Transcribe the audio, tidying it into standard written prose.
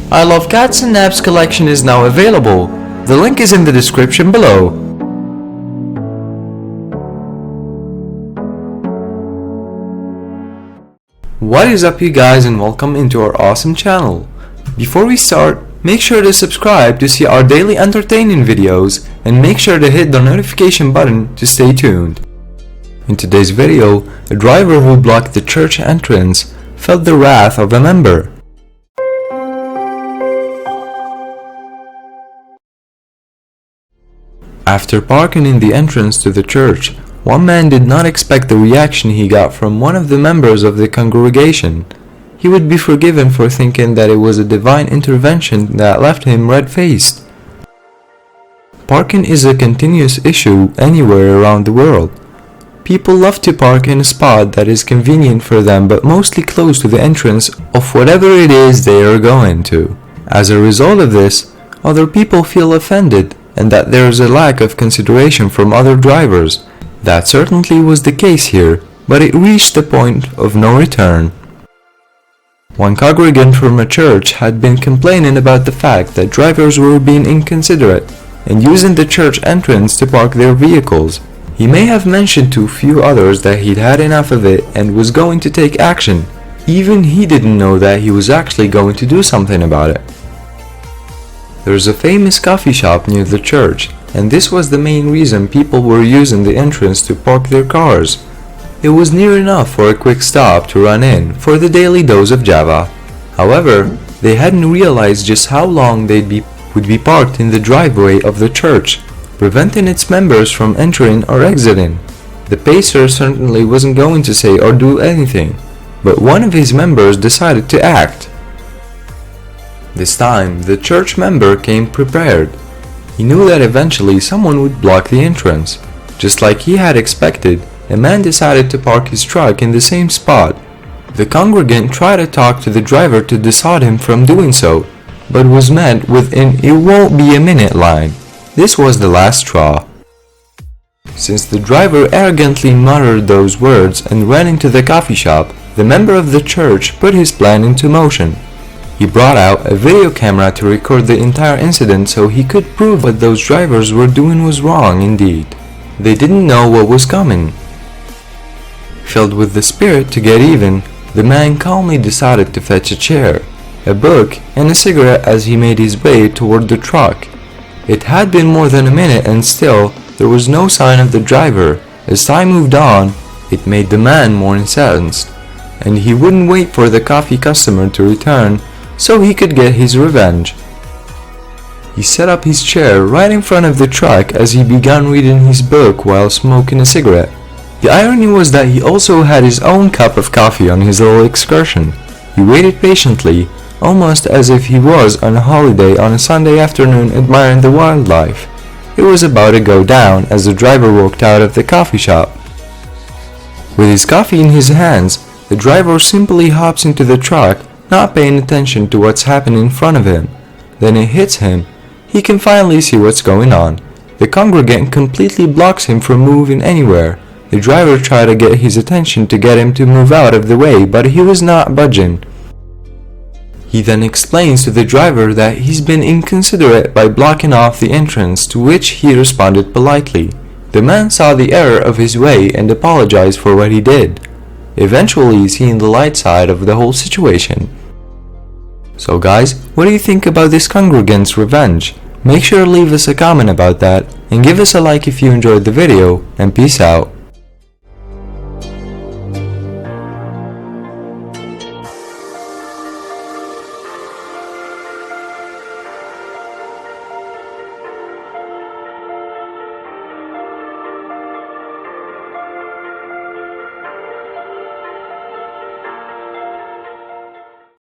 I Love Cats and Naps collection is now available. The link is in the description below. What is up, you guys, and welcome into our awesome channel. Before we start, make sure to subscribe to see our daily entertaining videos and make sure to hit the notification button to stay tuned. In today's video, a driver who blocked the church entrance felt the wrath of a member. After parking in the entrance to the church, one man did not expect the reaction he got from one of the members of the congregation. He would be forgiven for thinking that it was a divine intervention that left him red-faced. Parking is a continuous issue anywhere around the world. People love to park in a spot that is convenient for them but mostly close to the entrance of whatever it is they are going to. As a result of this, other people feel offended and that there is a lack of consideration from other drivers. That certainly was the case here, but it reached the point of no return. One congregant from a church had been complaining about the fact that drivers were being inconsiderate and using the church entrance to park their vehicles. He may have mentioned to a few others that he'd had enough of it and was going to take action. Even he didn't know that he was actually going to do something about it. There's a famous coffee shop near the church, and this was the main reason people were using the entrance to park their cars. It was near enough for a quick stop to run in for the daily dose of Java. However, they hadn't realized just how long would be parked in the driveway of the church, preventing its members from entering or exiting. The pacer certainly wasn't going to say or do anything, but one of his members decided to act. This time, the church member came prepared. He knew that eventually someone would block the entrance. Just like he had expected, a man decided to park his truck in the same spot. The congregant tried to talk to the driver to dissuade him from doing so, but was met with an "it won't be a minute" line. This was the last straw. Since the driver arrogantly muttered those words and ran into the coffee shop, the member of the church put his plan into motion. He brought out a video camera to record the entire incident so he could prove what those drivers were doing was wrong indeed. They didn't know what was coming. Filled with the spirit to get even, the man calmly decided to fetch a chair, a book, and a cigarette as he made his way toward the truck. It had been more than a minute and still there was no sign of the driver. As time moved on, it made the man more incensed, and he wouldn't wait for the coffee customer to return so he could get his revenge. He set up his chair right in front of the truck as he began reading his book while smoking a cigarette. The irony was that he also had his own cup of coffee on his little excursion. He waited patiently, almost as if he was on a holiday on a Sunday afternoon admiring the wildlife. It was about to go down as the driver walked out of the coffee shop. With his coffee in his hands, the driver simply hops into the truck, not paying attention to what's happening in front of him. Then it hits him. He can finally see what's going on. The congregant completely blocks him from moving anywhere. The driver tried to get his attention to get him to move out of the way, but he was not budging. He then explains to the driver that he's been inconsiderate by blocking off the entrance, to which he responded politely. The man saw the error of his way and apologized for what he did, eventually seeing the light side of the whole situation. So guys, what do you think about this congregant's revenge? Make sure to leave us a comment about that and give us a like if you enjoyed the video, and peace out.